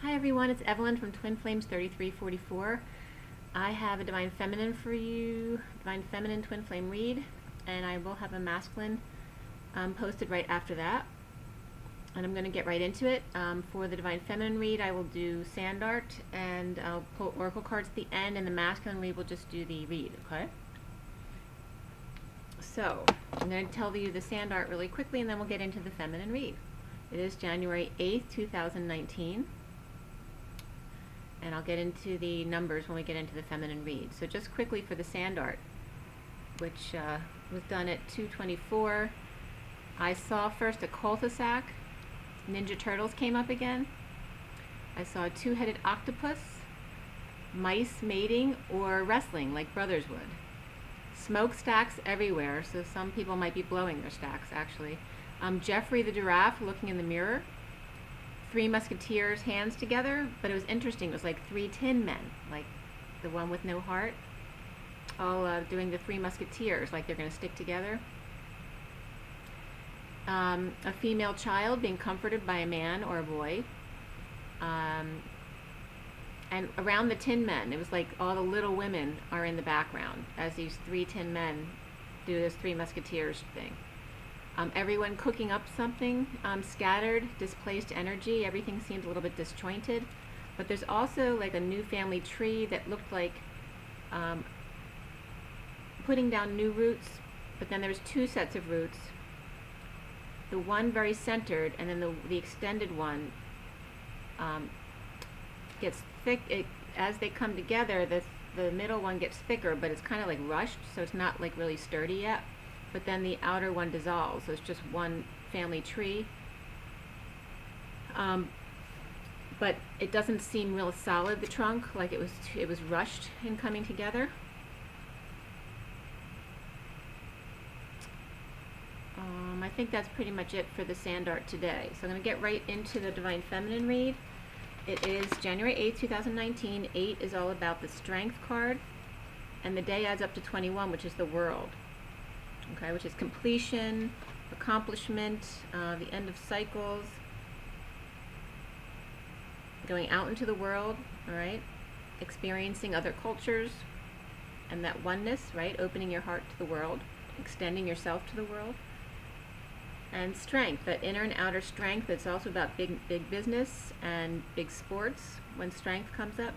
Hi everyone, it's Evelyn from Twin Flames 3344. I have a Divine Feminine for you, Divine Feminine Twin Flame read, and I will have a masculine posted right after that. And I'm going to get right into it. For the Divine Feminine read, I will do sand art, and I'll pull oracle cards at the end, and the masculine read will just do the read, okay? So, I'm going to tell you the sand art really quickly, and then we'll get into the feminine read. It is January 8th, 2019. And I'll get into the numbers when we get into the feminine read. So just quickly for the sand art, which was done at 2:24, I saw first a cul-de-sac. Ninja Turtles came up again. I saw a two-headed octopus, mice mating or wrestling like brothers would. Smokestacks everywhere, so some people might be blowing their stacks actually. Jeffrey the giraffe looking in the mirror. Three musketeers hands together, but it was interesting. It was like three tin men, like the one with no heart, all doing the three musketeers, like they're going to stick together. A female child being comforted by a man or a boy. And around the tin men, it was like all the little women are in the background as these three tin men do this three musketeers thing. Everyone cooking up something, scattered, displaced energy. Everything seemed a little bit disjointed. But there's also like a new family tree that looked like putting down new roots, but then there's two sets of roots. The one very centered, and then the extended one gets thick. As they come together, the middle one gets thicker, but it's kind of like rushed, so it's not like really sturdy yet. But then the outer one dissolves, so it's just one family tree. But it doesn't seem real solid, the trunk, like it was rushed in coming together. I think that's pretty much it for the sand art today. So I'm going to get right into the Divine Feminine read. It is January 8th, 2019. 8 is all about the Strength card, and the day adds up to 21, which is the World. Okay, which is completion, accomplishment, the end of cycles, going out into the world, all right, experiencing other cultures, and that oneness, right, opening your heart to the world, extending yourself to the world, and strength, that inner and outer strength. It's also about big business and big sports when strength comes up,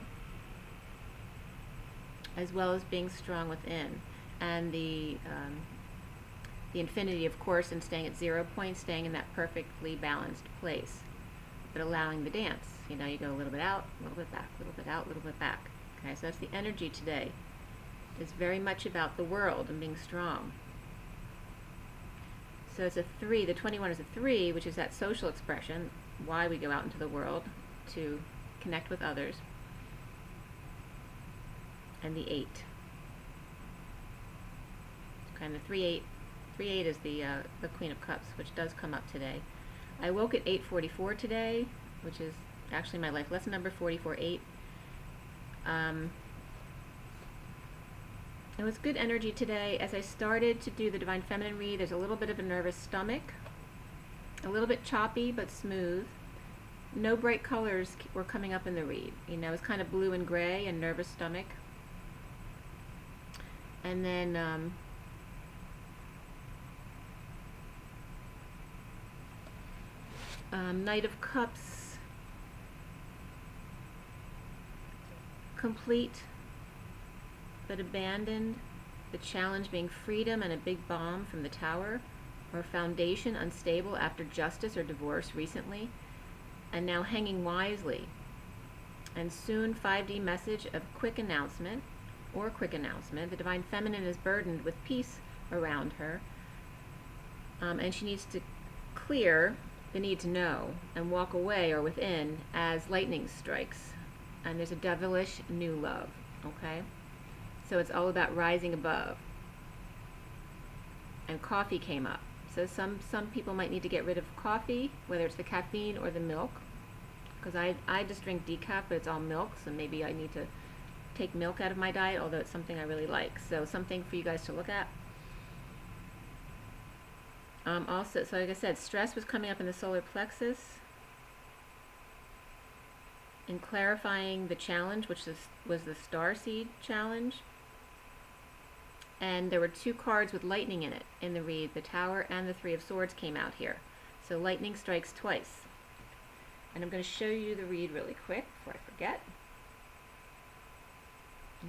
as well as being strong within, and the infinity, of course, and staying at 0 point, staying in that perfectly balanced place, but allowing the dance. You know, you go a little bit out, a little bit back, a little bit out, a little bit back. Okay, so that's the energy today. It's very much about the world and being strong. So it's a 3. The 21 is a 3, which is that social expression, why we go out into the world, to connect with others. And the 8. Okay, and the 3-8 is the Queen of Cups, which does come up today. I woke at 8:44 today, which is actually my life lesson number 44-8. It was good energy today. As I started to do the Divine Feminine read, there's a little bit of a nervous stomach, a little bit choppy but smooth. No bright colors were coming up in the read. You know, it's kind of blue and gray and nervous stomach. And then Knight of Cups, complete but abandoned, the challenge being freedom and a big bomb from the tower, or foundation unstable after justice or divorce recently, and now hanging wisely. And soon 5D message of quick announcement, or quick announcement. The Divine Feminine is burdened with peace around her, and she needs to clear the need to know and walk away or within as lightning strikes, and there's a devilish new love. Okay, so it's all about rising above. And coffee came up, so some people might need to get rid of coffee, whether it's the caffeine or the milk, because I just drink decaf, but it's all milk, so maybe I need to take milk out of my diet, although it's something I really like. So something for you guys to look at. Also, so like I said, stress was coming up in the solar plexus. in clarifying the challenge, which was the Starseed challenge. And there were 2 cards with lightning in it in the read. The Tower and the 3 of Swords came out here. So lightning strikes twice. And I'm going to show you the read really quick before I forget.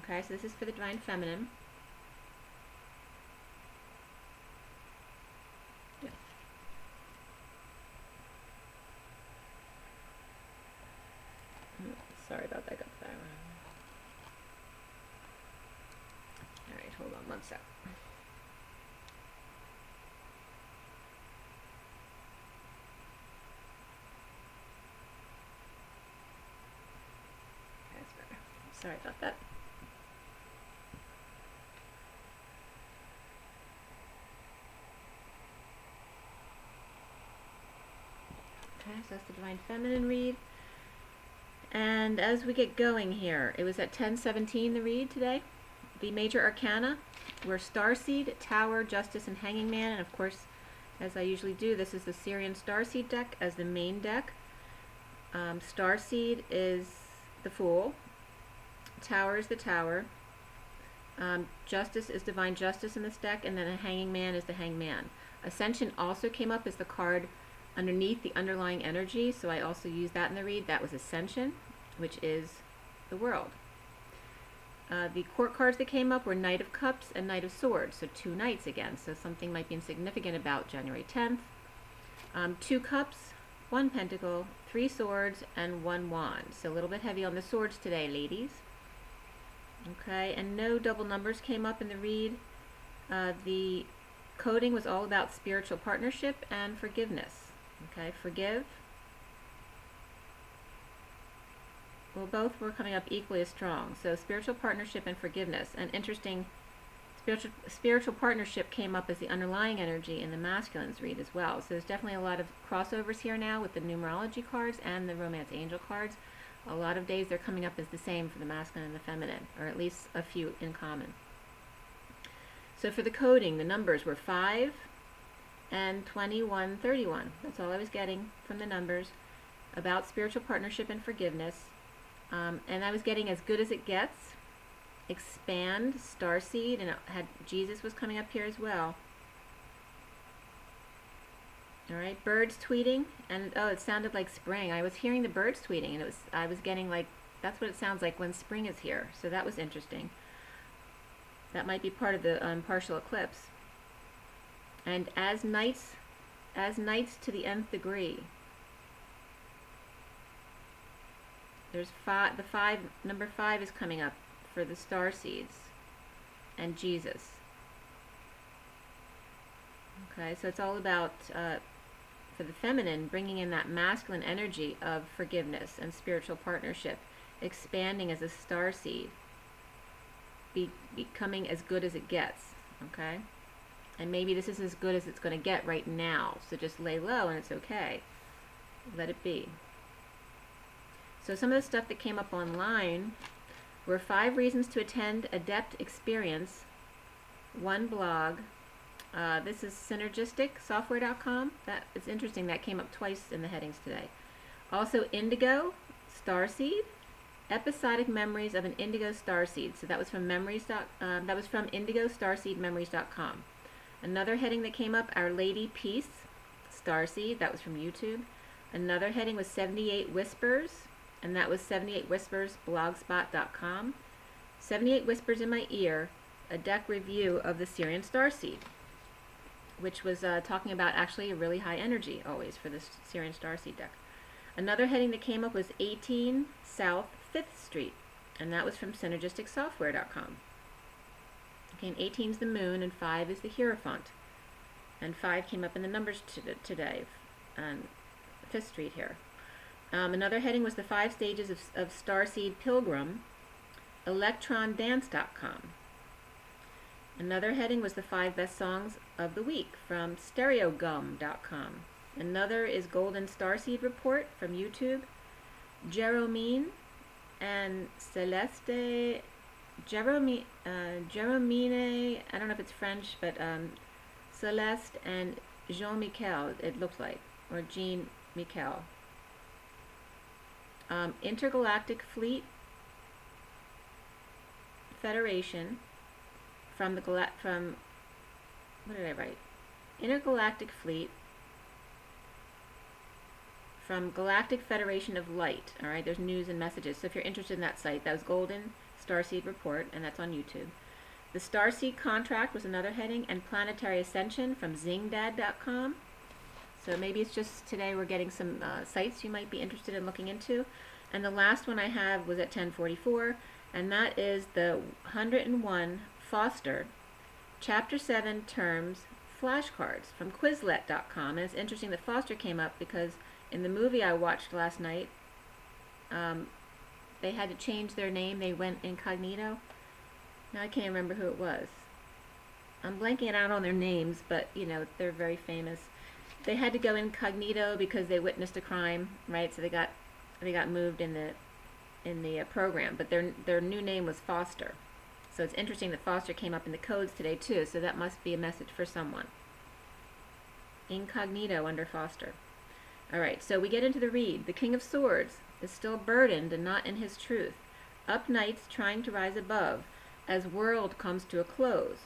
Okay, so this is for the Divine Feminine. Sorry about that. Alright, hold on one sec. Okay, that's better. Sorry about that. Okay, so that's the Divine Feminine read. And as we get going here, it was at 10:17 the read today. The major arcana were Starseed, Tower, Justice, and Hanging Man. And of course, as I usually do, this is the Sirian Starseed deck as the main deck. Starseed is the Fool. Tower is the Tower. Justice is Divine Justice in this deck, and then a Hanging Man is the Hangman. Ascension also came up as the card underneath the underlying energy, so I also used that in the read. That was Ascension, which is the World. The court cards that came up were Knight of Cups and Knight of Swords, so 2 knights again, so something might be insignificant about January 10th. 2 cups, 1 pentacle, 3 swords, and 1 wand. So a little bit heavy on the swords today, ladies. Okay, and no double numbers came up in the read. The coding was all about spiritual partnership and forgiveness. Okay, forgive. Well, both were coming up equally as strong. So spiritual partnership and forgiveness. And interesting, spiritual partnership came up as the underlying energy in the masculine's read as well. So there's definitely a lot of crossovers here now with the numerology cards and the romance angel cards. A lot of days they're coming up as the same for the masculine and the feminine, or at least a few in common. So for the coding, the numbers were 5 and 2131. That's all I was getting from the numbers about spiritual partnership and forgiveness. And I was getting As Good as It Gets, Expand, Starseed, and it had Jesus was coming up here as well. All right, birds tweeting, and oh, it sounded like spring. I was hearing the birds tweeting, and I was getting like, that's what it sounds like when spring is here. So that was interesting. That might be part of the partial eclipse. And as knights to the nth degree. There's number 5 is coming up for the star seeds and Jesus. Okay, so it's all about, for the feminine, bringing in that masculine energy of forgiveness and spiritual partnership, expanding as a star seed, becoming as good as it gets, okay? And maybe this is as good as it's going to get right now, so just lay low and it's okay. Let it be. So some of the stuff that came up online were 5 reasons to attend Adept Experience, 1 blog. This is synergisticsoftware.com. That is interesting. That came up twice in the headings today. Also Indigo, Starseed, Episodic Memories of an Indigo Starseed. So that was from IndigoStarseedMemories.com. Another heading that came up, Our Lady Peace, Starseed. That was from YouTube. Another heading was 78 Whispers, and that was 78 Whispers blogspot.com. 78 Whispers in My Ear, a deck review of the Sirian Starseed, which was talking about actually a really high energy always for this Sirian Starseed deck. Another heading that came up was 18 South 5th Street, and that was from synergisticsoftware.com. Okay, and 18 is the moon, and 5 is the Hierophant. And 5 came up in the numbers today, on 5th Street here. Another heading was the 5 stages of Starseed Pilgrim, electrondance.com. Another heading was the 5 best songs of the week from stereogum.com. Another is Golden Starseed Report from YouTube. Jeromine and Celeste, Jeromine, I don't know if it's French, but Celeste and Jean-Michel, it looked like, or Jean-Michel. Intergalactic Fleet Federation from what did I write? Intergalactic Fleet from Galactic Federation of Light. All right, there's news and messages. So if you're interested in that site, that was Golden Starseed Report, and that's on YouTube. The Starseed Contract was another heading, and Planetary Ascension from zingdad.com. So maybe it's just today we're getting some sites you might be interested in looking into. And the last one I have was at 1044, and that is the 101 Foster Chapter 7 Terms Flashcards from Quizlet.com. And it's interesting that Foster came up because in the movie I watched last night, they had to change their name. They went incognito. Now I can't remember who it was. I'm blanking out on their names, but you know, they're very famous. They had to go incognito because they witnessed a crime, right? So they got moved in the program, but their new name was Foster. So it's interesting that Foster came up in the codes today too, so that must be a message for someone. Incognito under Foster. Alright, so we get into the read. The King of Swords is still burdened and not in his truth. Up nights trying to rise above as world comes to a close.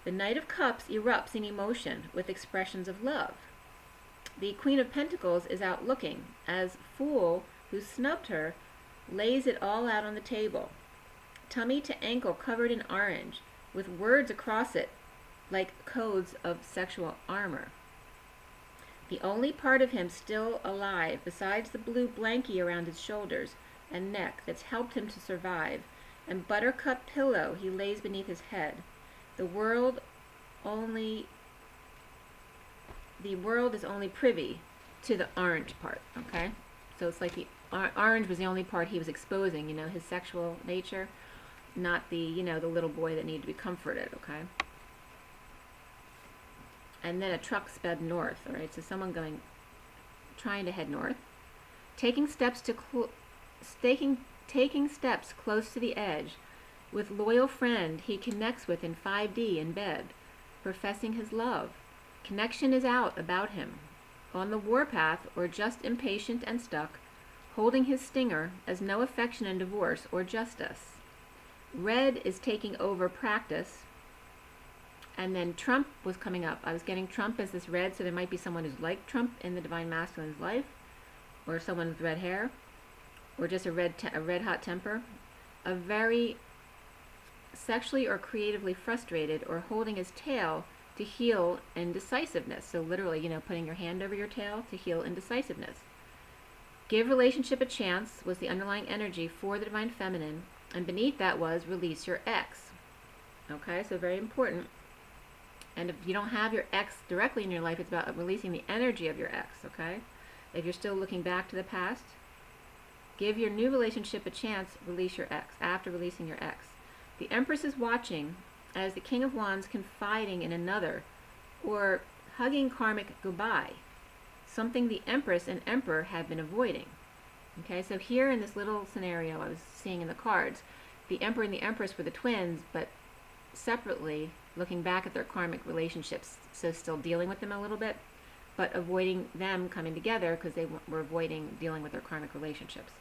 The Knight of Cups erupts in emotion with expressions of love. The Queen of Pentacles is out looking as Fool, who snubbed her, lays it all out on the table. Tummy to ankle covered in orange, with words across it like codes of sexual armor. The only part of him still alive, besides the blue blankie around his shoulders and neck that's helped him to survive, and buttercup pillow he lays beneath his head. The world is only privy to the orange part, okay? So it's like the orange was the only part he was exposing, you know, his sexual nature, not the, you know, the little boy that needed to be comforted, okay? And then a truck sped north, all right? So someone trying to head north, taking steps close to the edge, with loyal friend he connects with in 5D in bed, professing his love. Connection is out about him, on the warpath or just impatient and stuck, holding his stinger as no affection in divorce or justice. Red is taking over practice, and then Trump was coming up. I was getting Trump as this red, so there might be someone who's like Trump in the Divine Masculine's life, or someone with red hair, or just a red hot temper, a very sexually or creatively frustrated or holding his tail to heal indecisiveness. So literally, you know, putting your hand over your tail to heal indecisiveness. Give relationship a chance was the underlying energy for the Divine Feminine, and beneath that was release your ex. Okay, so very important. And if you don't have your ex directly in your life, it's about releasing the energy of your ex, okay? If you're still looking back to the past, give your new relationship a chance, release your ex, after releasing your ex. The Empress is watching as the King of Wands confiding in another, or hugging karmic goodbye, something the Empress and Emperor had been avoiding. Okay, so here in this little scenario I was seeing in the cards, the Emperor and the Empress were the twins, but separately looking back at their karmic relationships, so still dealing with them a little bit, but avoiding them coming together because they were avoiding dealing with their karmic relationships.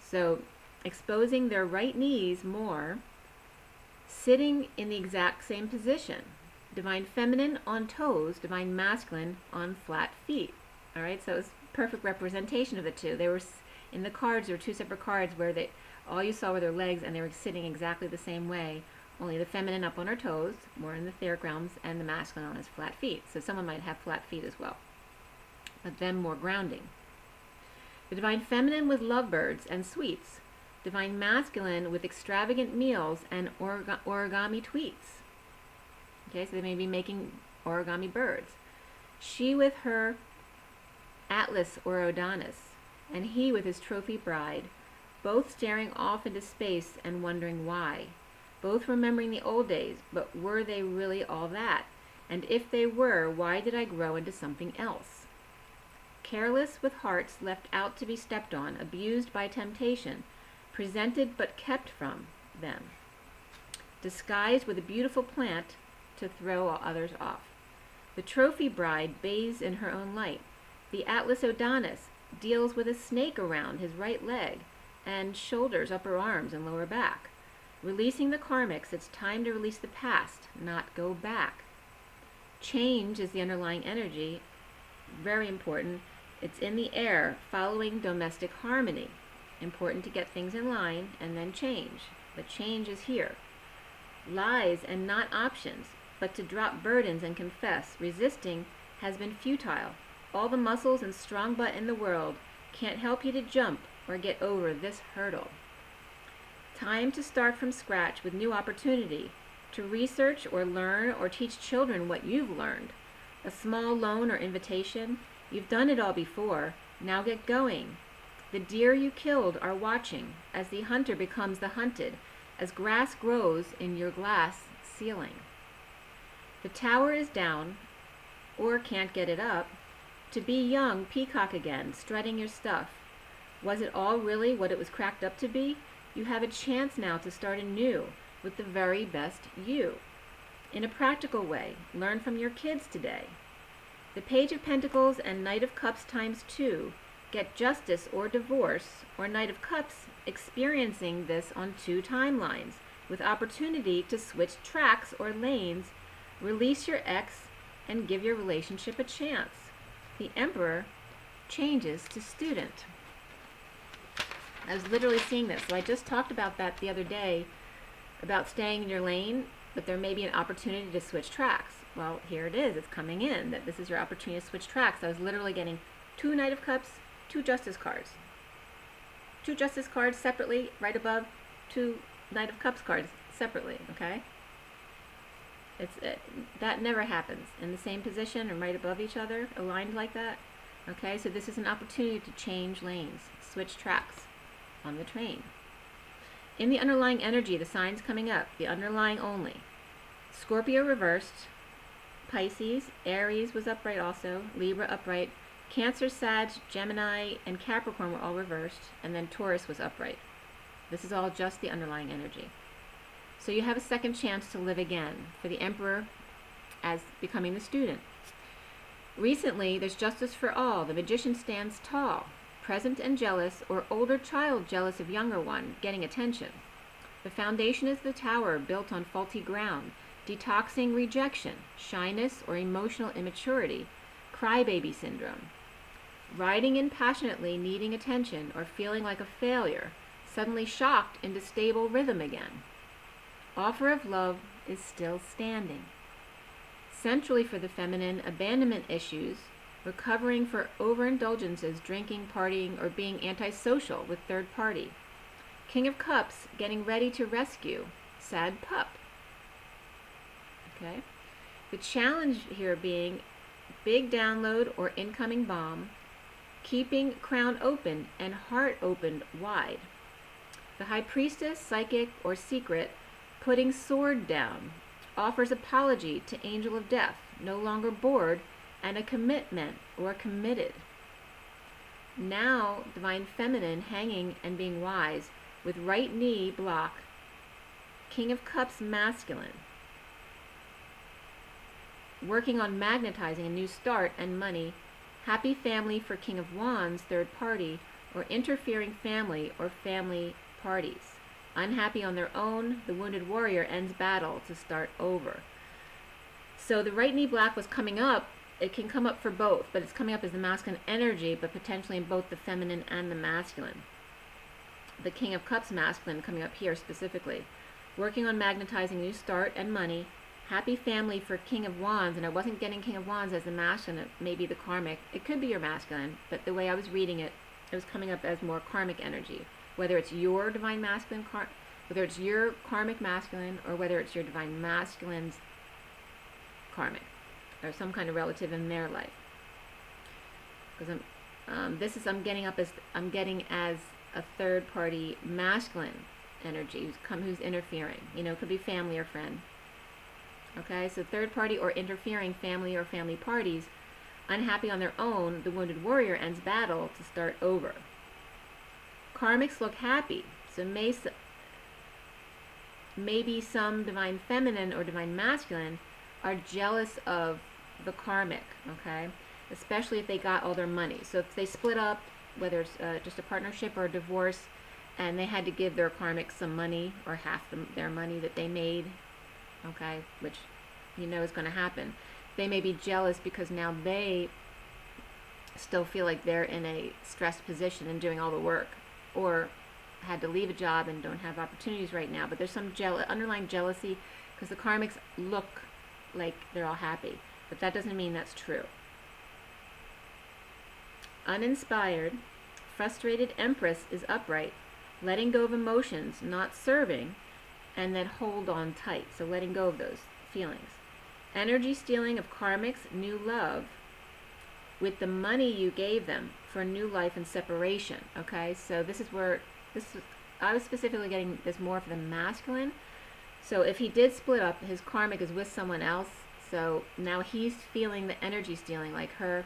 So exposing their right knees more, sitting in the exact same position. Divine Feminine on toes, Divine Masculine on flat feet. All right, so it's perfect representation of the two. They were in the cards. There were two separate cards where all you saw were their legs, and they were sitting exactly the same way. Only the feminine up on her toes, more in the etheric realms, and the masculine on his flat feet. So someone might have flat feet as well, but them more grounding. The Divine Feminine with lovebirds and sweets. Divine Masculine with extravagant meals and origami tweets. Okay, so they may be making origami birds. She with her Atlas or Adonis, and he with his trophy bride, both staring off into space and wondering why. Both remembering the old days, but were they really all that? And if they were, why did I grow into something else? Careless with hearts left out to be stepped on, abused by temptation, presented but kept from them, disguised with a beautiful plant to throw all others off. The trophy bride bathes in her own light. The Atlas Adonis deals with a snake around his right leg, and shoulders, upper arms, and lower back. Releasing the karmics, it's time to release the past, not go back. Change is the underlying energy, very important. It's in the air, following domestic harmony. Important to get things in line and then change. But change is here. Lies and not options, but to drop burdens and confess. Resisting has been futile. All the muscles and strong butt in the world can't help you to jump or get over this hurdle. Time to start from scratch with new opportunity, to research or learn or teach children what you've learned. A small loan or invitation, you've done it all before, now get going. The deer you killed are watching as the hunter becomes the hunted, as grass grows in your glass ceiling. The tower is down, or can't get it up. To be young, peacock again, strutting your stuff. Was it all really what it was cracked up to be? You have a chance now to start anew with the very best you. In a practical way, learn from your kids today. The Page of Pentacles and Knight of Cups ×2 get justice or divorce, or Knight of Cups experiencing this on 2 timelines, with opportunity to switch tracks or lanes, release your ex, and give your relationship a chance. The Emperor changes to student. I was literally seeing this. So I just talked about that the other day, about staying in your lane, but there may be an opportunity to switch tracks. Well, here it is. It's coming in, that this is your opportunity to switch tracks. I was literally getting 2 Knight of Cups, 2 Justice cards. 2 Justice cards separately, right above 2 Knight of Cups cards separately, okay? That never happens in the same position or right above each other, aligned like that. Okay, so this is an opportunity to change lanes, switch tracks on the train. In the underlying energy, the signs coming up, the underlying only. Scorpio reversed, Pisces, Aries was upright also, Libra upright, Cancer, Sag, Gemini, and Capricorn were all reversed, and then Taurus was upright. This is all just the underlying energy. So you have a second chance to live again for the Emperor as becoming the student. Recently, there's justice for all. The Magician stands tall, present and jealous, or older child jealous of younger one, getting attention. The foundation is the tower built on faulty ground, detoxing rejection, shyness, or emotional immaturity, crybaby syndrome. Riding in passionately, needing attention, or feeling like a failure, suddenly shocked into stable rhythm again. Offer of love is still standing. Centrally for the feminine, abandonment issues, recovering for overindulgences, drinking, partying, or being antisocial with third party. King of Cups, getting ready to rescue, sad pup. Okay? The challenge here being big download or incoming bomb, keeping crown open and heart opened wide. The High Priestess, psychic or secret, putting sword down, offers apology to Angel of Death, no longer bored, and a commitment or committed. Now, Divine Feminine hanging and being wise with right knee block, King of Cups masculine, working on magnetizing a new start and money, happy family for King of Wands, third party, or interfering family or family parties. Unhappy on their own, the wounded warrior ends battle to start over. So the right knee black was coming up. It can come up for both, but it's coming up as the masculine energy, but potentially in both the feminine and the masculine. The King of Cups masculine coming up here specifically. Working on magnetizing new start and money. Happy family for King of Wands, and I wasn't getting King of Wands as the masculine, it may be the karmic. It could be your masculine, but the way I was reading it, it was coming up as more karmic energy. Whether it's your divine masculine, whether it's your karmic masculine, or whether it's your divine masculine's karmic, or some kind of relative in their life. Because I'm getting as a third party masculine energy who's interfering. You know, it could be family or friend. Okay, so third party or interfering family or family parties, unhappy on their own, the wounded warrior ends battle to start over. Karmics look happy, so maybe some divine feminine or divine masculine are jealous of the karmic, okay? Especially if they got all their money. So if they split up, whether it's just a partnership or a divorce, and they had to give their karmic some money, or half their money that they made, okay, which you know is going to happen. They may be jealous because now they still feel like they're in a stressed position and doing all the work, or had to leave a job and don't have opportunities right now, but there's some underlying jealousy because the karmics look like they're all happy, but that doesn't mean that's true. Uninspired, frustrated Empress is upright, letting go of emotions, not serving, and then hold on tight. So letting go of those feelings. Energy stealing of karmics, new love, with the money you gave them for new life and separation. Okay, so this is where I was specifically getting this more for the masculine. So if he did split up, his karmic is with someone else. So now he's feeling the energy stealing, like her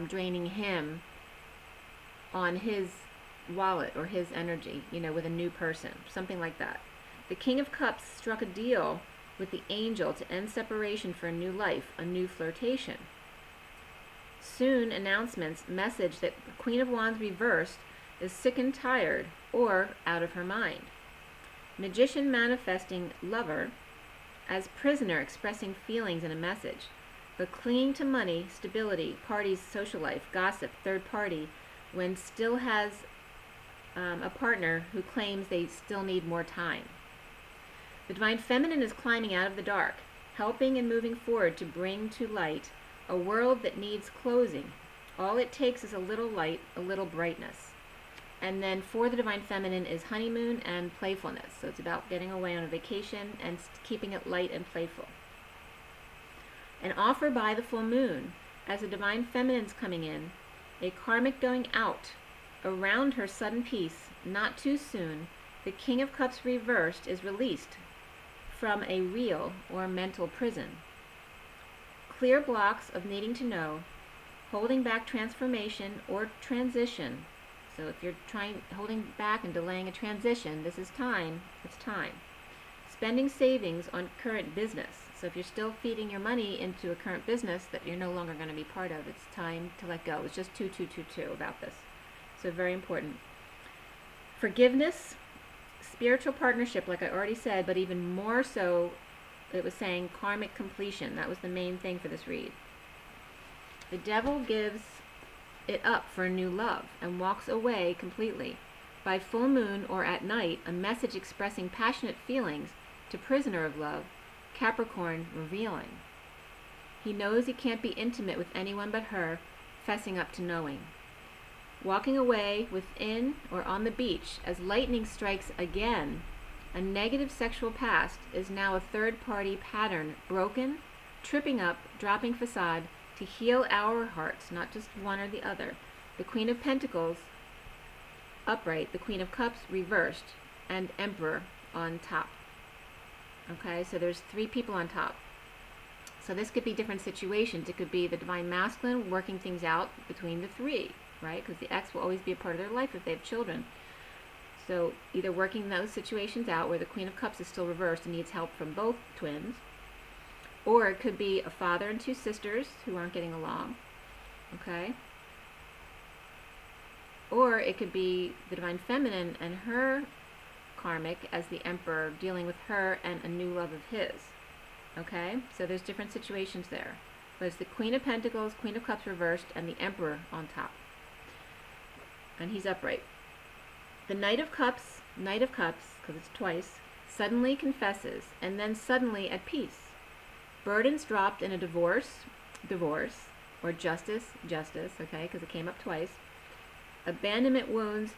draining him on his wallet or his energy, you know, with a new person, something like that. The King of Cups struck a deal with the angel to end separation for a new life, a new flirtation. Soon announcements, message that the Queen of Wands reversed is sick and tired or out of her mind. Magician manifesting lover as prisoner expressing feelings in a message, but clinging to money, stability, parties, social life, gossip, third party, when still has a partner who claims they still need more time. The Divine Feminine is climbing out of the dark, helping and moving forward to bring to light a world that needs closing. All it takes is a little light, a little brightness. And then for the Divine Feminine is honeymoon and playfulness. So it's about getting away on a vacation and keeping it light and playful. An offer by the full moon. As the Divine Feminine's coming in, a karmic going out. Around her sudden peace, not too soon, the King of Cups reversed is released from a real or mental prison. Clear blocks of needing to know, holding back transformation or transition. So if you're holding back and delaying a transition, this is time, it's time. Spending savings on current business. So if you're still feeding your money into a current business that you're no longer going to be part of, it's time to let go. It's just 2222 about this. So very important. Forgiveness, spiritual partnership, like I already said, but even more so, it was saying karmic completion. That was the main thing for this read. The devil gives it up for a new love and walks away completely. By full moon or at night, a message expressing passionate feelings to prisoner of love, Capricorn revealing. He knows he can't be intimate with anyone but her, fessing up to knowing. Walking away within or on the beach as lightning strikes again, a negative sexual past is now a third-party pattern broken, tripping up, dropping facade to heal our hearts, not just one or the other. The Queen of Pentacles upright, the Queen of Cups reversed, and Emperor on top. Okay, so there's three people on top. So this could be different situations. It could be the Divine Masculine working things out between the three, right? Because the ex will always be a part of their life if they have children. So either working those situations out where the Queen of Cups is still reversed and needs help from both twins, or it could be a father and two sisters who aren't getting along, okay? Or it could be the Divine Feminine and her karmic as the Emperor dealing with her and a new love of his, okay? So there's different situations there. But it's the Queen of Pentacles, Queen of Cups reversed, and the Emperor on top. And he's upright. The Knight of Cups, because it's twice, suddenly confesses, and then suddenly at peace. Burdens dropped in a divorce, or justice, okay, because it came up twice. Abandonment wounds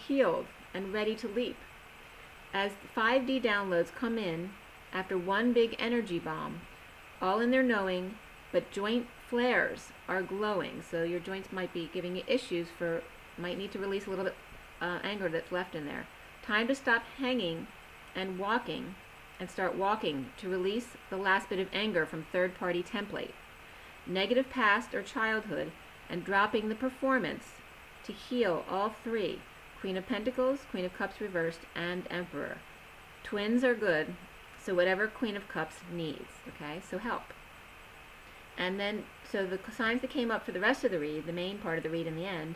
healed and ready to leap. As 5D downloads come in after one big energy bomb, all in their knowing, but joint flares are glowing. So your joints might be giving you issues might need to release a little bit anger that's left in there. Time to stop hanging and walking and start walking to release the last bit of anger from third-party template. Negative past or childhood and dropping the performance to heal all three. Queen of Pentacles, Queen of Cups reversed, and Emperor. Twins are good, so whatever Queen of Cups needs, okay? So help. And then, so the signs that came up for the rest of the read, the main part of the read in the end,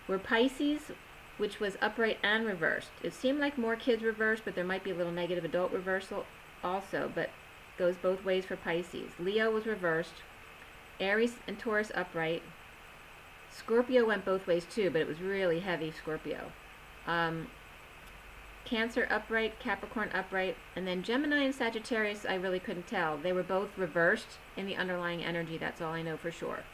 were Pisces which was upright and reversed. It seemed like more kids reversed, but there might be a little negative adult reversal also, but goes both ways for Pisces. Leo was reversed. Aries and Taurus upright. Scorpio went both ways too, but it was really heavy Scorpio. Cancer upright, Capricorn upright, and then Gemini and Sagittarius I really couldn't tell. They were both reversed in the underlying energy, that's all I know for sure.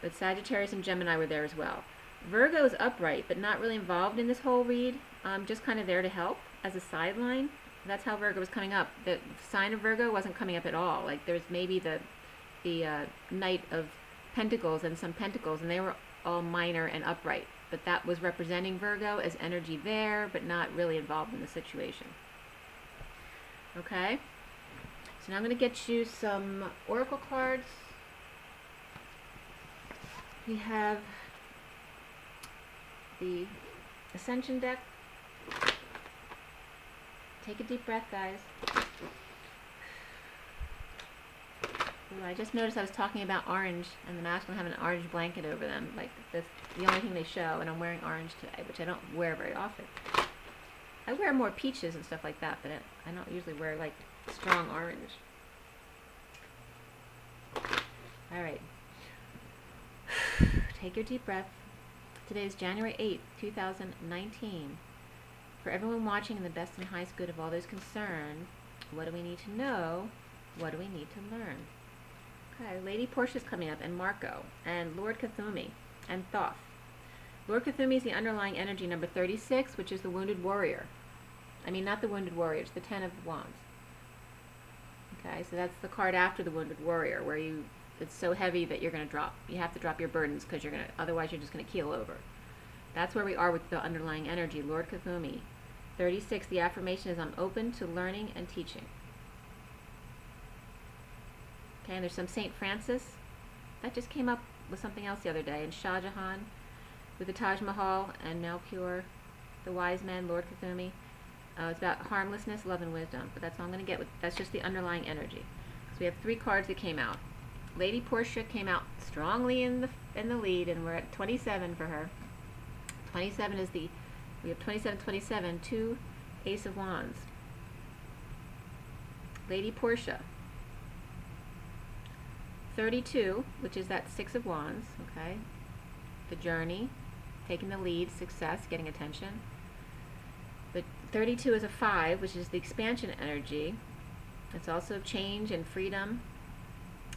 But Sagittarius and Gemini were there as well. Virgo is upright, but not really involved in this whole read, just kind of there to help as a sideline. That's how Virgo was coming up. The sign of Virgo wasn't coming up at all. Like there's maybe the Knight of Pentacles and some Pentacles, and they were all minor and upright. But that was representing Virgo as energy there, but not really involved in the situation. Okay? So now I'm going to get you some oracle cards. We have the Ascension deck. Take a deep breath, guys. Ooh, I just noticed I was talking about orange, and the masculine have an orange blanket over them. Like, that's the only thing they show, and I'm wearing orange today, which I don't wear very often. I wear more peaches and stuff like that, but I don't usually wear, like, strong orange. Alright. Take your deep breath. Today is January 8th, 2019. For everyone watching in the best and highest good of all those concerned, what do we need to know? What do we need to learn? Okay, Lady Portia's coming up, and Marco, and Lord Cthulhu, and Thoth. Lord Cthulhu is the underlying energy number 36, which is the Wounded Warrior. I mean, not the Wounded Warrior, it's the Ten of Wands. Okay, so that's the card after the Wounded Warrior, where it's so heavy that you're going to drop. You have to drop your burdens because otherwise you're just going to keel over. That's where we are with the underlying energy, Lord Cthulhu. 36, the affirmation is I'm open to learning and teaching. Okay, and there's some St. Francis. That just came up with something else the other day. And Shah Jahan with the Taj Mahal, and Melchior, the wise man, Lord Cthulhu. It's about harmlessness, love, and wisdom. But that's all I'm going to get with. That's just the underlying energy. So we have 3 cards that came out. Lady Portia came out strongly in the lead, and we're at 27 for her. 27 is we have 27, 27, 2 Ace of Wands. Lady Portia. 32, which is that 6 of Wands, okay? The journey, taking the lead, success, getting attention. But 32 is a 5, which is the expansion energy. It's also change and freedom,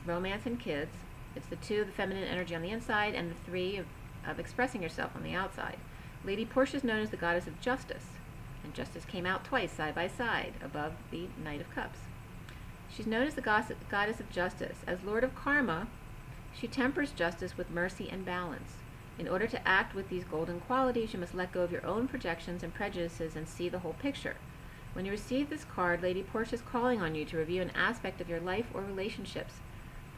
romance and kids. It's the 2 of the feminine energy on the inside, and the 3 of expressing yourself on the outside. Lady Portia is known as the goddess of justice, and justice came out twice side by side above the Knight of Cups. She's known as the goddess of justice. As Lord of Karma, she tempers justice with mercy and balance. In order to act with these golden qualities, you must let go of your own projections and prejudices and see the whole picture. When you receive this card, Lady Portia is calling on you to review an aspect of your life or relationships,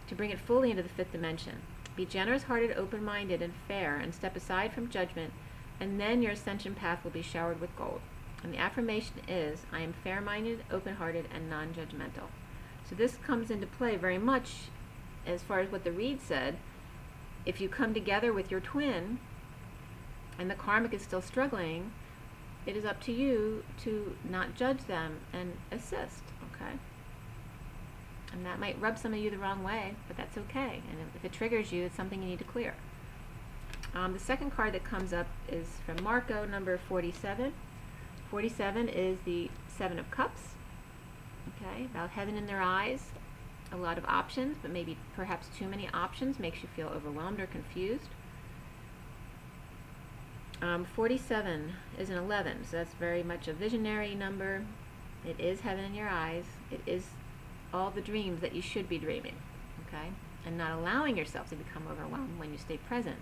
to bring it fully into the 5th dimension. Be generous-hearted, open-minded, and fair, and step aside from judgment, and then your ascension path will be showered with gold. And the affirmation is, I am fair-minded, open-hearted, and non-judgmental. So this comes into play very much as far as what the read said. If you come together with your twin, and the karmic is still struggling, it is up to you to not judge them and assist, okay? And that might rub some of you the wrong way, but that's okay. And if it triggers you, it's something you need to clear. The second card that comes up is from Marco, number 47. 47 is the 7 of Cups. Okay, about heaven in their eyes. A lot of options, but maybe perhaps too many options makes you feel overwhelmed or confused. 47 is an 11, so that's very much a visionary number. It is heaven in your eyes. It is all the dreams that you should be dreaming, okay? And not allowing yourself to become overwhelmed when you stay present.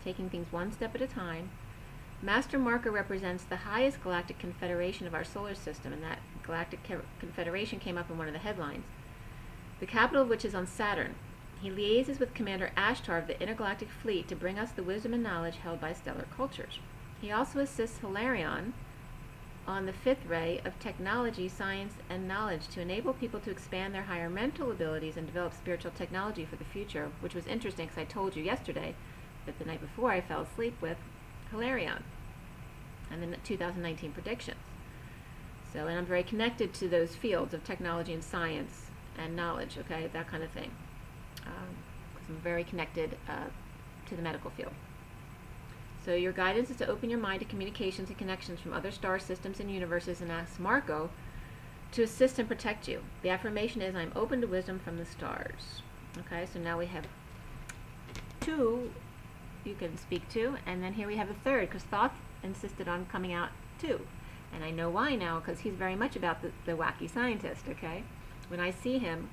Taking things one step at a time. Master Marker represents the highest galactic confederation of our solar system, and that galactic confederation came up in one of the headlines. The capital of which is on Saturn. He liaises with Commander Ashtar of the Intergalactic Fleet to bring us the wisdom and knowledge held by stellar cultures. He also assists Hilarion on the 5th ray of technology, science, and knowledge to enable people to expand their higher mental abilities and develop spiritual technology for the future, which was interesting because I told you yesterday that the night before I fell asleep with Hilarion, and the 2019 predictions. So, and I'm very connected to those fields of technology and science and knowledge, okay, that kind of thing. Because I'm very connected to the medical field. So your guidance is to open your mind to communications and connections from other star systems and universes, and ask Marco to assist and protect you. The affirmation is, I'm open to wisdom from the stars. Okay, so now we have 2 you can speak to, and then here we have a 3rd, because Thoth insisted on coming out too. And I know why now, because he's very much about the wacky scientist, okay? When I see him,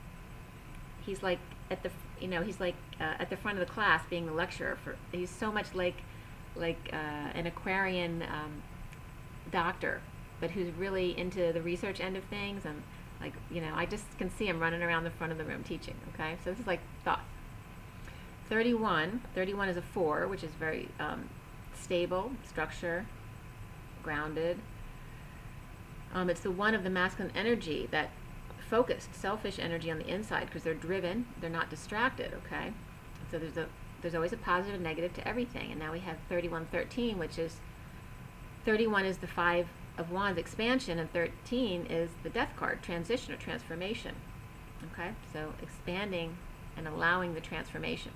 he's like at the, he's like at the front of the class being the lecturer. He's so much like an Aquarian doctor, but who's really into the research end of things, and like, I just can see him running around the front of the room teaching, okay? So this is like Thoth. 31 is a 4, which is very stable, structure, grounded. It's the 1 of the masculine energy, that focused, selfish energy on the inside, because they're driven, they're not distracted, okay? So there's always a positive and negative to everything. And now we have 3113, which is, 31 is the 5 of Wands, expansion, and 13 is the Death card, transition or transformation, okay? So expanding and allowing the transformation.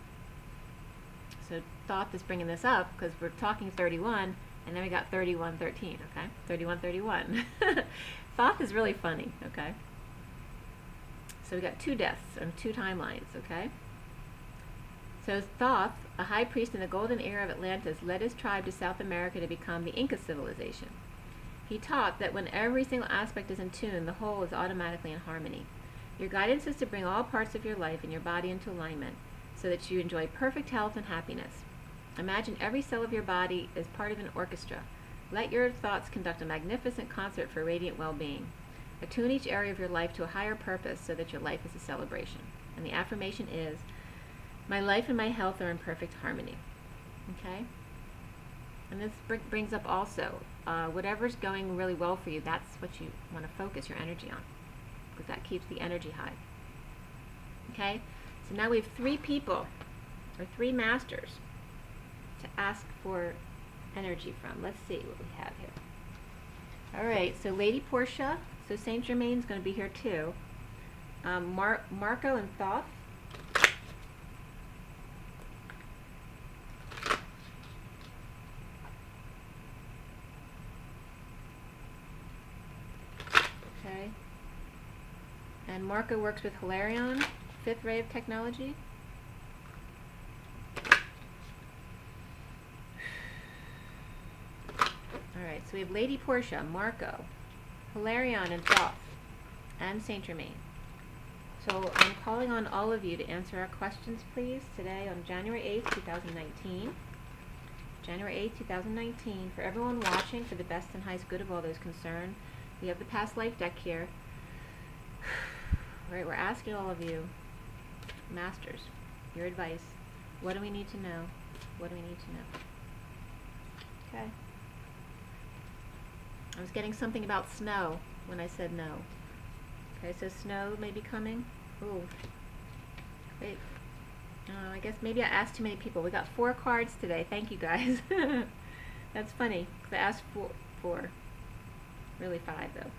So Thoth is bringing this up because we're talking 31, and then we got 3113, okay? 3131. Thoth is really funny, okay? So we got 2 deaths and 2 timelines, okay? So Thoth, a high priest in the golden era of Atlantis, led his tribe to South America to become the Inca civilization. He taught that when every single aspect is in tune, the whole is automatically in harmony. Your guidance is to bring all parts of your life and your body into alignment, so that you enjoy perfect health and happiness. Imagine every cell of your body is part of an orchestra. Let your thoughts conduct a magnificent concert for radiant well-being. Attune each area of your life to a higher purpose so that your life is a celebration. And the affirmation is, my life and my health are in perfect harmony. Okay? And this brings up also, whatever's going really well for you, that's what you want to focus your energy on, because that keeps the energy high. Okay? So now we have 3 people, or 3 masters, to ask for energy from. Let's see what we have here. Alright, so Lady Portia, so Saint Germain's going to be here too. Marco and Thoth. Okay. And Marco works with Hilarion, 5th ray of technology. Alright, so we have Lady Portia, Marco, Hilarion, and Thoth, and Saint Germain. So I'm calling on all of you to answer our questions, please, today on January 8th, 2019. January 8th, 2019. For everyone watching, for the best and highest good of all those concerned, we have the past life deck here. Alright, we're asking all of you, masters, your advice. What do we need to know? What do we need to know? Okay. I was getting something about snow when I said no. Okay, so snow may be coming. Ooh. Wait. I guess maybe I asked too many people. We got 4 cards today. Thank you, guys. That's funny, because I asked 4. Really 5, though.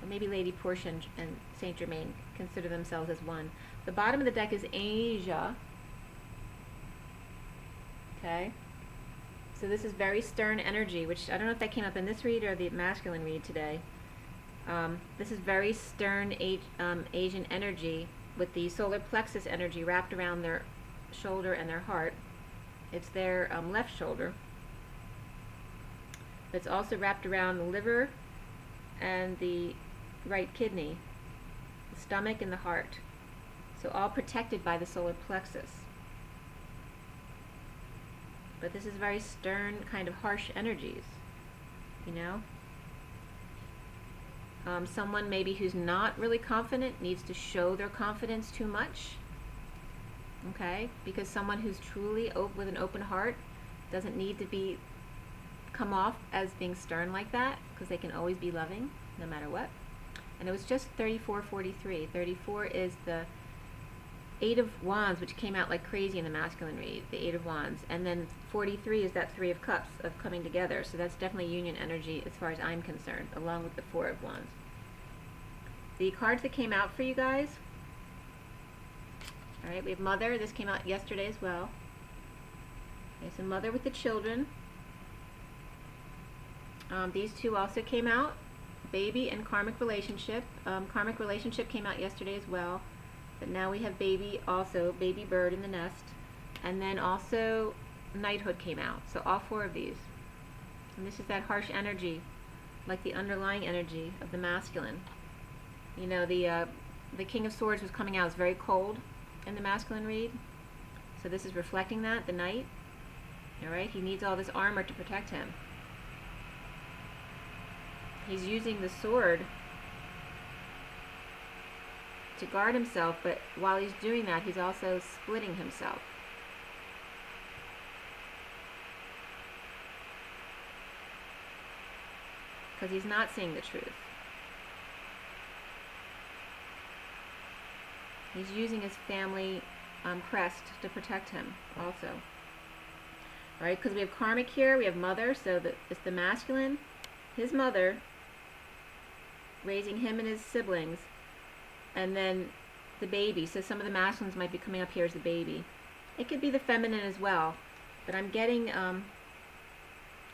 Or maybe Lady Portia and Saint Germain consider themselves as 1. The bottom of the deck is Asia. Okay. So this is very stern energy, which I don't know if that came up in this read or the masculine read today. This is very stern Asian energy with the solar plexus energy wrapped around their shoulder and their heart. It's their left shoulder. But it's also wrapped around the liver and the right kidney, the stomach and the heart. So all protected by the solar plexus. But this is very stern, kind of harsh energies, you know? Someone maybe who's not really confident needs to show their confidence too much, okay? Because someone who's truly with an open heart doesn't need to come off as being stern like that, because they can always be loving, no matter what. And it was just 3443. 34 is the Eight of Wands, which came out like crazy in the masculine read, the Eight of Wands. And then 43 is that Three of Cups of coming together. So that's definitely union energy as far as I'm concerned, along with the Four of Wands. The cards that came out for you guys. All right, we have Mother. This came out yesterday as well. Okay, so Mother with the children. These two also came out. Baby and Karmic Relationship. Karmic Relationship came out yesterday as well. But now we have Baby also, Baby Bird in the Nest. And then also Knighthood came out. So all four of these. And this is that harsh energy, like the underlying energy of the masculine. You know, the King of Swords was coming out as very cold in the masculine read. So this is reflecting that, the Knight. Alright, he needs all this armor to protect him. He's using the sword to guard himself, but while he's doing that, he's also splitting himself. Because he's not seeing the truth. He's using his family crest to protect him also. Alright, because we have karmic here, we have mother, so it's the masculine, his mother, raising him and his siblings, and then the baby. So some of the masculines might be coming up here as the baby. It could be the feminine as well, but I'm getting,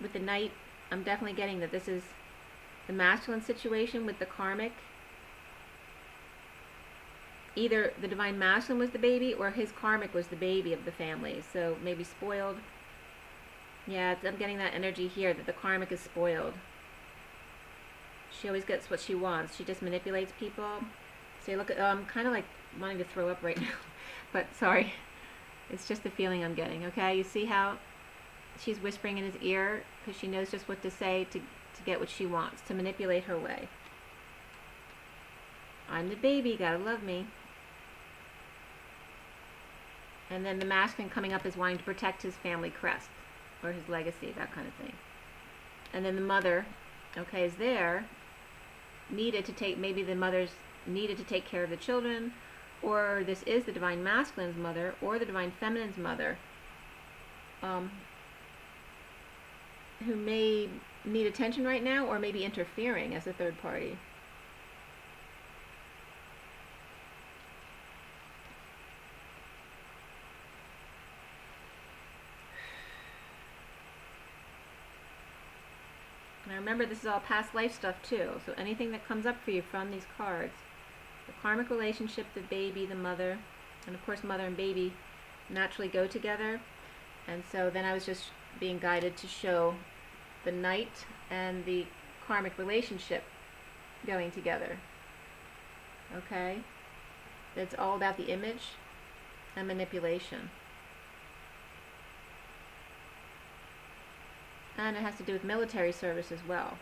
with the knight, I'm definitely getting that this is the masculine situation with the karmic. Either the divine masculine was the baby or his karmic was the baby of the family. So maybe spoiled. Yeah, I'm getting that energy here that the karmic is spoiled. She always gets what she wants. She just manipulates people. So look at, I'm kind of like wanting to throw up right now. But sorry. It's just the feeling I'm getting, okay? You see how she's whispering in his ear because she knows just what to say to get what she wants, to manipulate her way. I'm the baby, gotta love me. And then the masculine coming up is wanting to protect his family crest or his legacy, that kind of thing. And then the mother, okay, is there, needed to take, maybe the mother's needed to take care of the children, or this is the divine masculine's mother or the divine feminine's mother, who may need attention right now or maybe interfering as a third party. Now remember, this is all past life stuff too, so anything that comes up for you from these cards, the karmic relationship, the baby, the mother, and of course mother and baby naturally go together. And so then I was just being guided to show the knight and the karmic relationship going together. Okay? It's all about the image and manipulation. And it has to do with military service as well.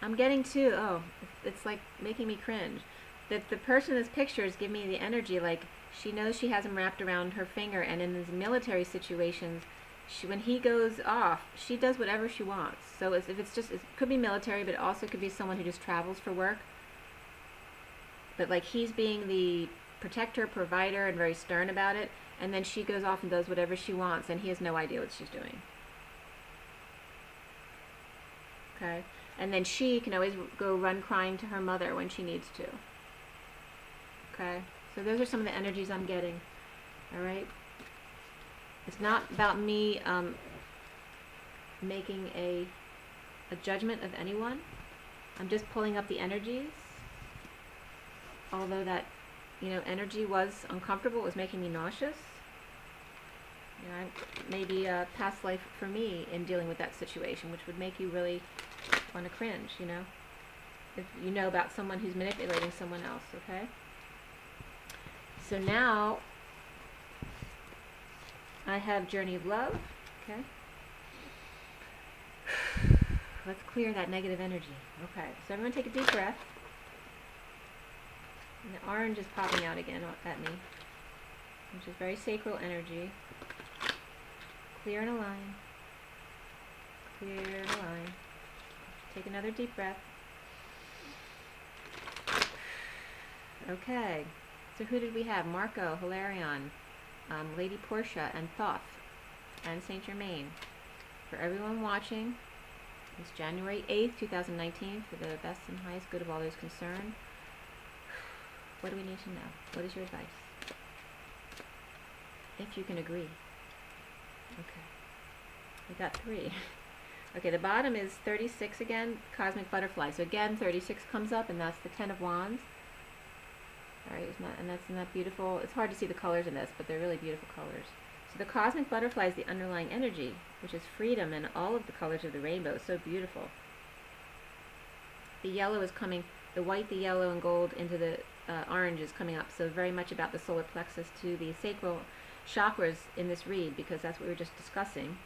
I'm getting too, oh, it's like making me cringe. That the person in this picture is giving me the energy like she knows she has him wrapped around her finger, and in these military situations, when he goes off, she does whatever she wants. So if it's just, it could be military, but it also could be someone who just travels for work. But like he's being the protector, provider, and very stern about it, and then she goes off and does whatever she wants, and he has no idea what she's doing. Okay? And then she can always go run crying to her mother when she needs to. Okay? So those are some of the energies I'm getting. Alright? It's not about me making a judgment of anyone. I'm just pulling up the energies. Although that, you know, energy was uncomfortable, it was making me nauseous. You know, maybe a past life for me in dealing with that situation, which would make you really want to cringe, you know, if you know about someone who's manipulating someone else, okay? So now I have Journey of Love, okay? Let's clear that negative energy. Okay, so everyone take a deep breath. And the orange is popping out again at me, which is very sacral energy. Clear and align. Clear the line. Take another deep breath. Okay, so who did we have? Marco, Hilarion, Lady Portia, and Thoth, and Saint Germain. For everyone watching, it's January 8th, 2019, for the best and highest good of all those concerned. What do we need to know? What is your advice? If you can agree. Okay. We got 3. Okay, the bottom is 36 again, Cosmic Butterfly. So again, 36 comes up, and that's the 10 of Wands. All right, isn't that beautiful? It's hard to see the colors in this, but they're really beautiful colors. So the Cosmic Butterfly is the underlying energy, which is freedom and all of the colors of the rainbow. So beautiful. The yellow is coming, the white, the yellow, and gold into the orange is coming up. So very much about the solar plexus to the sacral chakras in this read, because that's what we were just discussing.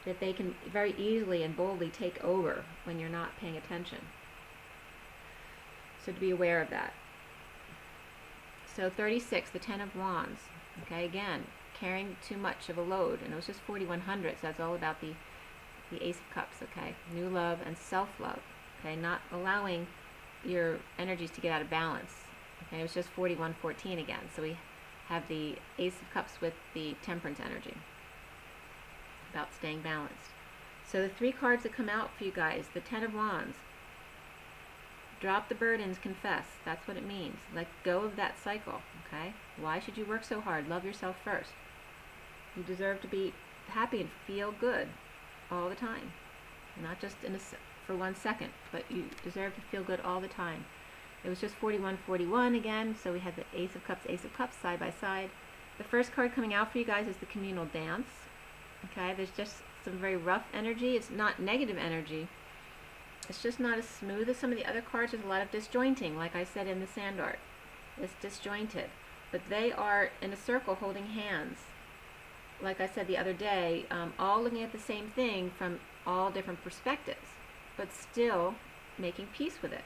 That they can very easily and boldly take over when you're not paying attention. So to be aware of that. So 36, the 10 of Wands. Okay, again, carrying too much of a load, and it was just 4,100, so that's all about the Ace of Cups, okay? New love and self-love, okay? Not allowing your energies to get out of balance. Okay, it was just 4114 again, so we have the Ace of Cups with the Temperance energy, about staying balanced. So the 3 cards that come out for you guys, the 10 of Wands, drop the burdens, confess. That's what it means. Let go of that cycle, okay? Why should you work so hard? Love yourself first. You deserve to be happy and feel good all the time. Not just for 1 second, but you deserve to feel good all the time. It was just 4141 again, so we had the Ace of Cups side by side. The first card coming out for you guys is the communal dance. Okay, there's just some very rough energy. It's not negative energy. It's just not as smooth as some of the other cards. There's a lot of disjointing, like I said in the sand art. It's disjointed. But they are in a circle holding hands. Like I said the other day, all looking at the same thing from all different perspectives, but still making peace with it.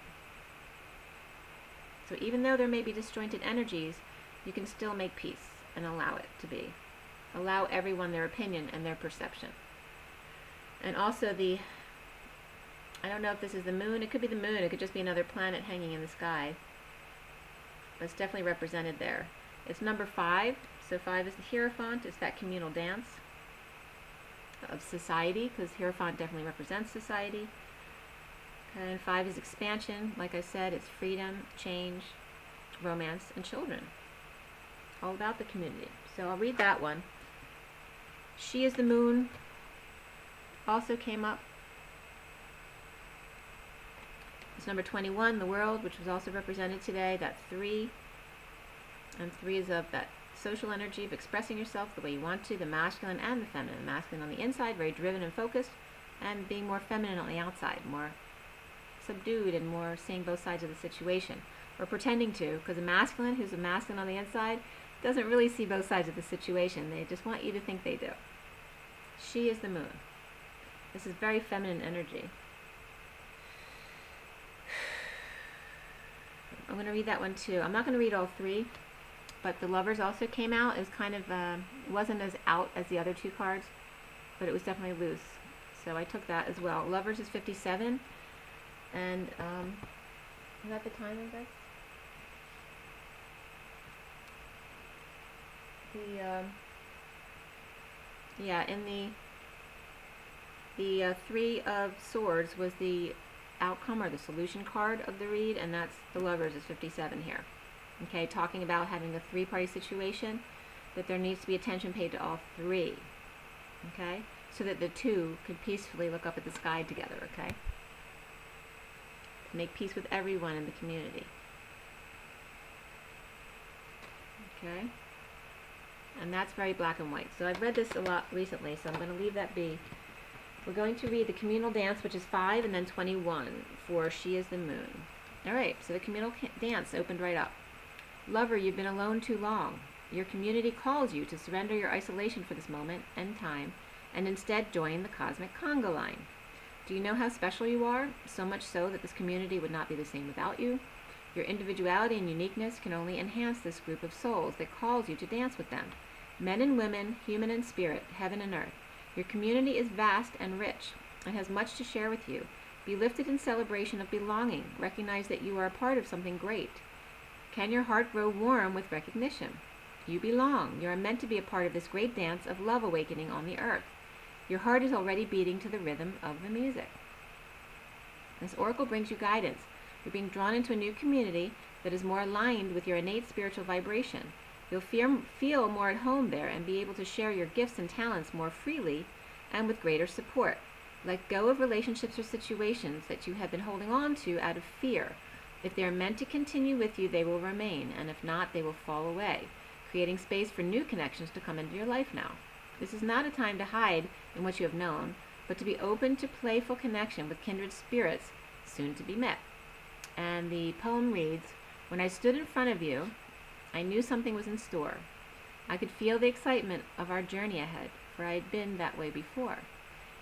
So even though there may be disjointed energies, you can still make peace and allow it to be. Allow everyone their opinion and their perception. And also I don't know if this is the moon. It could be the moon. It could just be another planet hanging in the sky. But it's definitely represented there. It's number 5. So 5 is the Hierophant. It's that communal dance of society, because Hierophant definitely represents society. Okay, and 5 is expansion. Like I said, it's freedom, change, romance, and children. All about the community. So I'll read that one. She is the moon. Also came up. It's number 21, the world, which was also represented today. That 3. And 3 is of that social energy of expressing yourself the way you want to, the masculine and the feminine. Masculine on the inside, very driven and focused, and being more feminine on the outside, more subdued and more seeing both sides of the situation. Or pretending to, because a masculine who's a masculine on the inside doesn't really see both sides of the situation. They just want you to think they do. She is the moon. This is very feminine energy. I'm going to read that one too. I'm not going to read all 3, but the Lovers also came out. It was kind of, it wasn't as out as the other 2 cards, but it was definitely loose. So I took that as well. Lovers is 57, and is that the time of this? Yeah, in the 3 of Swords was the outcome or the solution card of the read, and that's the Lovers is 57 here. Okay, talking about having a 3-party situation, that there needs to be attention paid to all 3. Okay, so that the 2 could peacefully look up at the sky together. Okay, to make peace with everyone in the community. Okay, and that's very black and white. So I've read this a lot recently, so I'm going to leave that be. We're going to read the communal dance, which is 5, and then 21 for She is the Moon. Alright, so the communal dance opened right up. Lover, you've been alone too long. Your community calls you to surrender your isolation for this moment and time, and instead join the cosmic conga line. Do you know how special you are? So much so that this community would not be the same without you. Your individuality and uniqueness can only enhance this group of souls that calls you to dance with them. Men and women, human and spirit, heaven and earth. Your community is vast and rich and has much to share with you. Be lifted in celebration of belonging. Recognize that you are a part of something great. Can your heart grow warm with recognition? You belong. You are meant to be a part of this great dance of love awakening on the earth. Your heart is already beating to the rhythm of the music. This oracle brings you guidance. You're being drawn into a new community that is more aligned with your innate spiritual vibration. You'll feel more at home there and be able to share your gifts and talents more freely and with greater support. Let go of relationships or situations that you have been holding on to out of fear. If they are meant to continue with you, they will remain, and if not, they will fall away, creating space for new connections to come into your life now. This is not a time to hide in what you have known, but to be open to playful connection with kindred spirits soon to be met. And the poem reads, when I stood in front of you, I knew something was in store. I could feel the excitement of our journey ahead, for I had been that way before.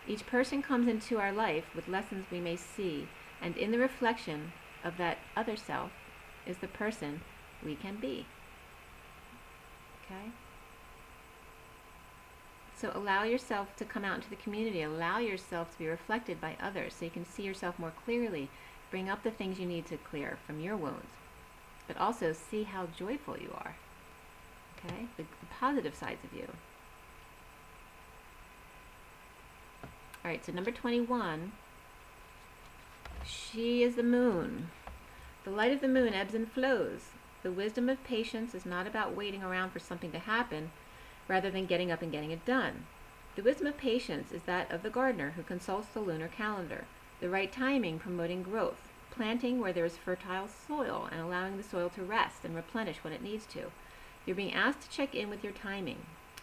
Each person comes into our life with lessons we may see, and in the reflection of that other self is the person we can be. Okay? So allow yourself to come out into the community. Allow yourself to be reflected by others so you can see yourself more clearly. Bring up the things you need to clear from your wounds. But also see how joyful you are. Okay? The positive sides of you. Alright, so number 21. She is the moon. The light of the moon ebbs and flows. The wisdom of patience is not about waiting around for something to happen, rather than getting up and getting it done. The wisdom of patience is that of the gardener who consults the lunar calendar. The right timing promoting growth, planting where there is fertile soil and allowing the soil to rest and replenish when it needs to. You're being asked to check in with your timing.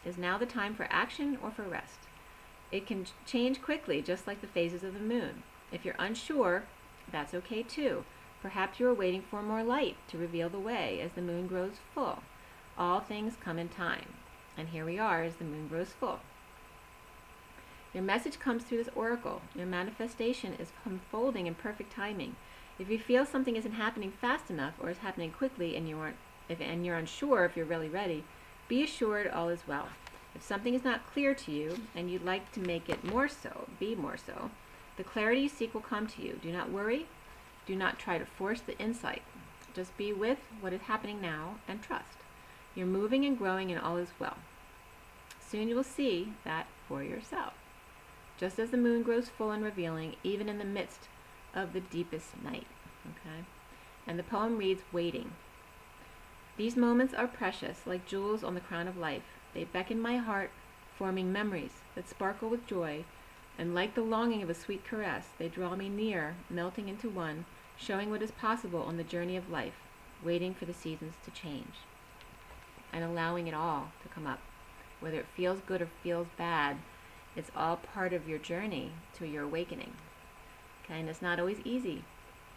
Is now the time for action or for rest? It can change quickly, just like the phases of the moon. If you're unsure, that's okay too. Perhaps you are waiting for more light to reveal the way as the moon grows full. All things come in time. And here we are as the moon grows full. Your message comes through this oracle. Your manifestation is unfolding in perfect timing. If you feel something isn't happening fast enough or is happening quickly and you're unsure if you're really ready, be assured all is well. If something is not clear to you and you'd like to make it more so, be more so, the clarity you seek will come to you. Do not worry. Do not try to force the insight. Just be with what is happening now and trust. You're moving and growing and all is well. Soon you will see that for yourself. Just as the moon grows full and revealing, even in the midst of the deepest night. Okay? And the poem reads, Waiting. These moments are precious, like jewels on the crown of life. They beckon my heart, forming memories that sparkle with joy, and like the longing of a sweet caress, they draw me near, melting into one, showing what is possible on the journey of life, waiting for the seasons to change, and allowing it all to come up. Whether it feels good or feels bad, it's all part of your journey to your awakening. Okay, and it's not always easy,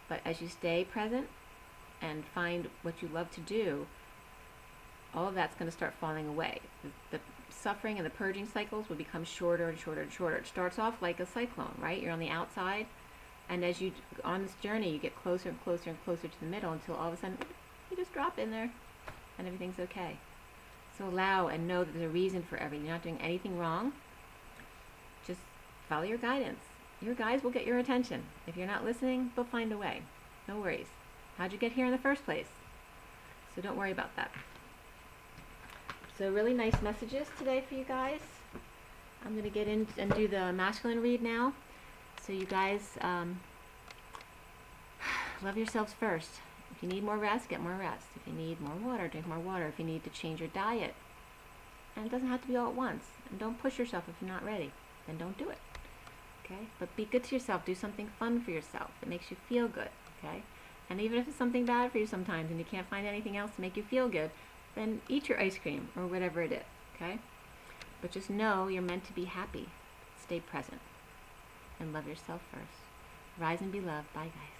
but as you stay present and find what you love to do, all of that's going to start falling away. The suffering and the purging cycles will become shorter and shorter and shorter. It starts off like a cyclone, right? You're on the outside, and as you on this journey, you get closer and closer and closer to the middle until all of a sudden you just drop in there and everything's okay. So allow and know that there's a reason for everything. You're not doing anything wrong. Just follow your guidance. Your guides will get your attention. If you're not listening, they'll find a way. No worries. How'd you get here in the first place? So don't worry about that. So really nice messages today for you guys. I'm going to get in and do the masculine read now. So you guys love yourselves first. If you need more rest, get more rest. If you need more water, drink more water. If you need to change your diet. And it doesn't have to be all at once. And don't push yourself if you're not ready. Then don't do it. Okay? But be good to yourself. Do something fun for yourself that makes you feel good. Okay? And even if it's something bad for you sometimes and you can't find anything else to make you feel good, then eat your ice cream or whatever it is, okay? But just know you're meant to be happy. Stay present and love yourself first. Rise and be loved. Bye, guys.